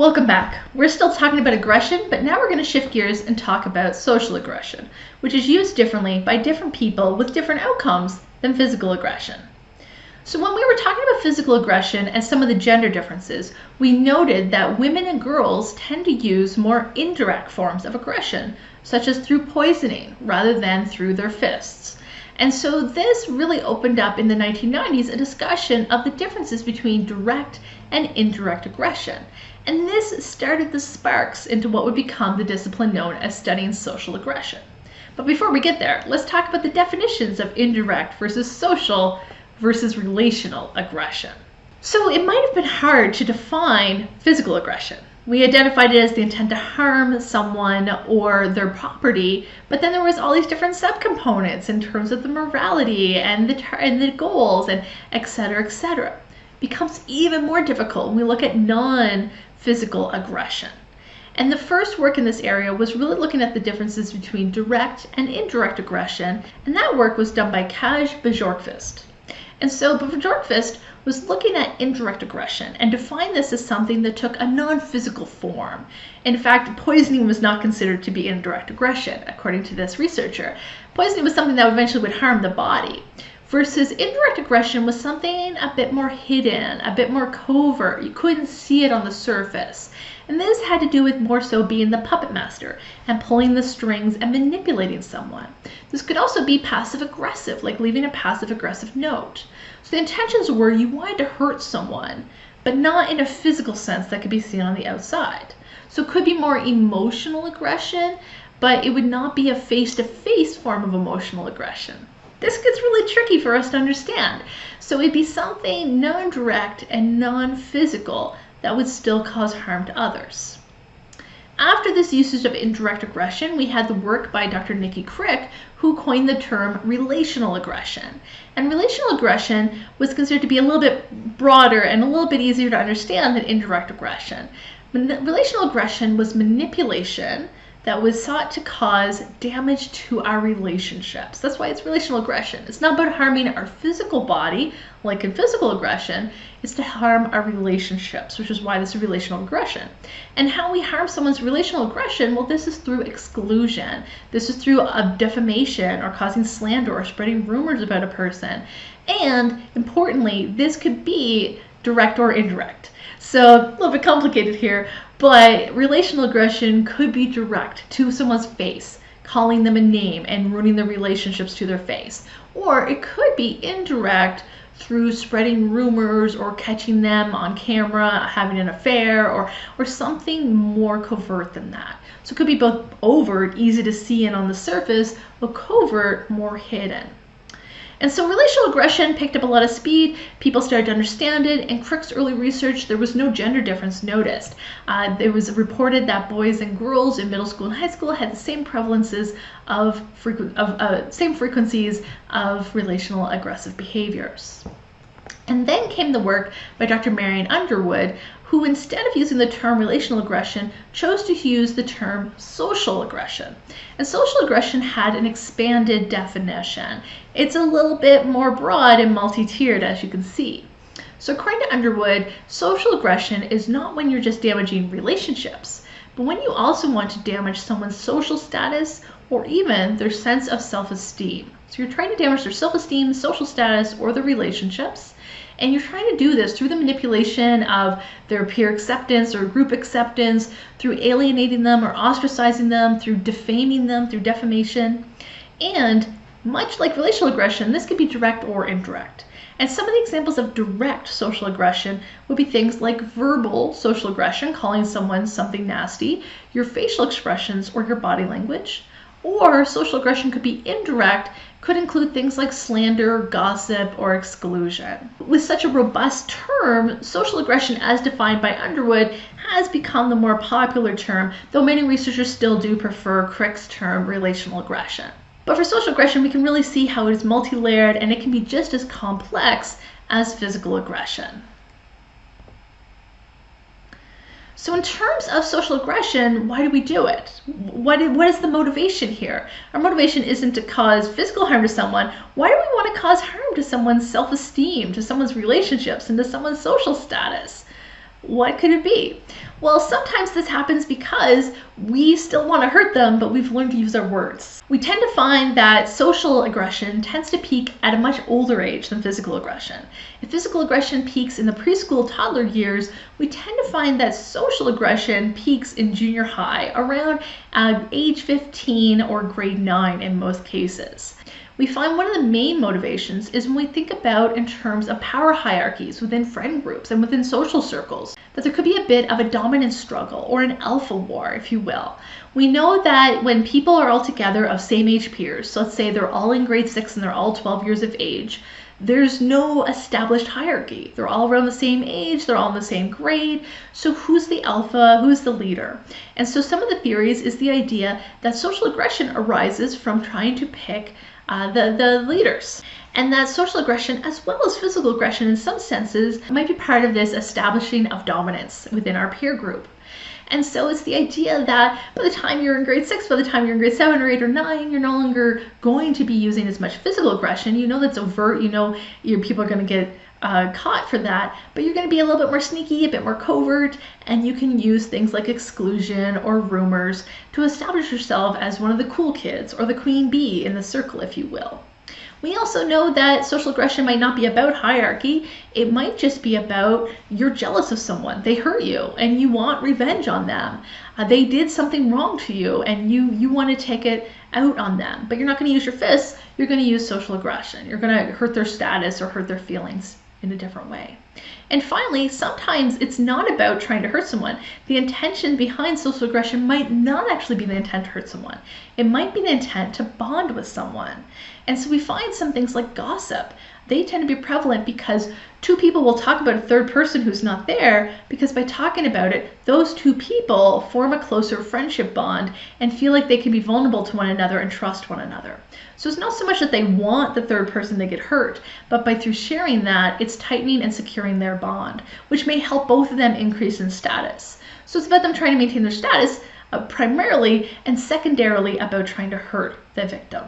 Welcome back. We're still talking about aggression, but now we're going to shift gears and talk about social aggression, which is used differently by different people with different outcomes than physical aggression. So when we were talking about physical aggression and some of the gender differences, we noted that women and girls tend to use more indirect forms of aggression, such as through poisoning rather than through their fists. And so this really opened up in the 1990s a discussion of the differences between direct and indirect aggression. And this started the sparks into what would become the discipline known as studying social aggression. But before we get there, let's talk about the definitions of indirect versus social versus relational aggression. So it might have been hard to define physical aggression. We identified it as the intent to harm someone or their property, but then there was all these different subcomponents in terms of the morality and the goals and et cetera, et cetera. It becomes even more difficult when we look at non-physical aggression. And the first work in this area was really looking at the differences between direct and indirect aggression, and that work was done by Bukowski. And so Bukowski was looking at indirect aggression and defined this as something that took a non-physical form. In fact, poisoning was not considered to be indirect aggression, according to this researcher. Poisoning was something that eventually would harm the body, versus indirect aggression was something a bit more hidden, a bit more covert. You couldn't see it on the surface. And this had to do with more so being the puppet master and pulling the strings and manipulating someone. This could also be passive aggressive, like leaving a passive aggressive note. So the intentions were you wanted to hurt someone, but not in a physical sense that could be seen on the outside. So it could be more emotional aggression, but it would not be a face-to-face form of emotional aggression. This gets really tricky for us to understand. So it'd be something non-direct and non-physical that would still cause harm to others. After this usage of indirect aggression, we had the work by Dr. Nikki Crick, who coined the term relational aggression. And relational aggression was considered to be a little bit broader and a little bit easier to understand than indirect aggression. Relational aggression was manipulation that was sought to cause damage to our relationships. That's why it's relational aggression. It's not about harming our physical body, like in physical aggression. It's to harm our relationships, which is why this is relational aggression. And how we harm someone's relational aggression, well, this is through exclusion. This is through a defamation or causing slander or spreading rumors about a person. And importantly, this could be direct or indirect. So a little bit complicated here, but relational aggression could be direct to someone's face, calling them a name and ruining their relationships to their face. Or it could be indirect through spreading rumors or catching them on camera, having an affair, or something more covert than that. So it could be both overt, easy to see and on the surface, but covert, more hidden. And so relational aggression picked up a lot of speed. People started to understand it. In Crick's early research, there was no gender difference noticed. It was reported that boys and girls in middle school and high school had the same prevalences same frequencies of relational aggressive behaviors. And then came the work by Dr. Marion Underwood, who instead of using the term relational aggression, chose to use the term social aggression. And social aggression had an expanded definition. It's a little bit more broad and multi-tiered, as you can see. So according to Underwood, social aggression is not when you're just damaging relationships, but when you also want to damage someone's social status or even their sense of self-esteem. So you're trying to damage their self-esteem, social status, or their relationships. And you're trying to do this through the manipulation of their peer acceptance or group acceptance, through alienating them or ostracizing them, through defaming them, through defamation. And much like relational aggression, this could be direct or indirect. And some of the examples of direct social aggression would be things like verbal social aggression, calling someone something nasty, your facial expressions or your body language. Or social aggression could be indirect, could include things like slander, gossip, or exclusion. With such a robust term, social aggression as defined by Underwood has become the more popular term, though many researchers still do prefer Crick's term relational aggression. But for social aggression, we can really see how it is multi-layered and it can be just as complex as physical aggression. So in terms of social aggression, why do we do it? What is the motivation here? Our motivation isn't to cause physical harm to someone. Why do we want to cause harm to someone's self-esteem, to someone's relationships, and to someone's social status? What could it be? Well, sometimes this happens because we still want to hurt them, but we've learned to use our words. We tend to find that social aggression tends to peak at a much older age than physical aggression. If physical aggression peaks in the preschool toddler years, we tend to find that social aggression peaks in junior high, around age 15 or grade 9 in most cases. We find one of the main motivations is when we think about in terms of power hierarchies within friend groups and within social circles, that there could be a bit of a dominance struggle or an alpha war, if you will. We know that when people are all together of same age peers, so let's say they're all in grade 6 and they're all 12 years of age, there's no established hierarchy. They're all around the same age, they're all in the same grade, so who's the alpha, who's the leader? And so some of the theories is the idea that social aggression arises from trying to pick the leaders. And that social aggression, as well as physical aggression in some senses, might be part of this establishing of dominance within our peer group. And so it's the idea that by the time you're in grade 6, by the time you're in grade 7 or 8 or 9, you're no longer going to be using as much physical aggression. You know that's overt, you know your people are going to get caught for that, but you're going to be a little bit more sneaky, a bit more covert, and you can use things like exclusion or rumors to establish yourself as one of the cool kids or the queen bee in the circle, if you will. We also know that social aggression might not be about hierarchy. It might just be about you're jealous of someone. They hurt you and you want revenge on them. They did something wrong to you and you want to take it out on them. But you're not going to use your fists. You're going to use social aggression. You're going to hurt their status or hurt their feelings in a different way. And finally, sometimes it's not about trying to hurt someone. The intention behind social aggression might not actually be the intent to hurt someone. It might be the intent to bond with someone. And so we find some things like gossip. They tend to be prevalent because two people will talk about a third person who's not there, because by talking about it, those two people form a closer friendship bond and feel like they can be vulnerable to one another and trust one another. So it's not so much that they want the third person to get hurt, but through sharing that, it's tightening and securing their bond, which may help both of them increase in status. So it's about them trying to maintain their status primarily, and secondarily about trying to hurt the victim.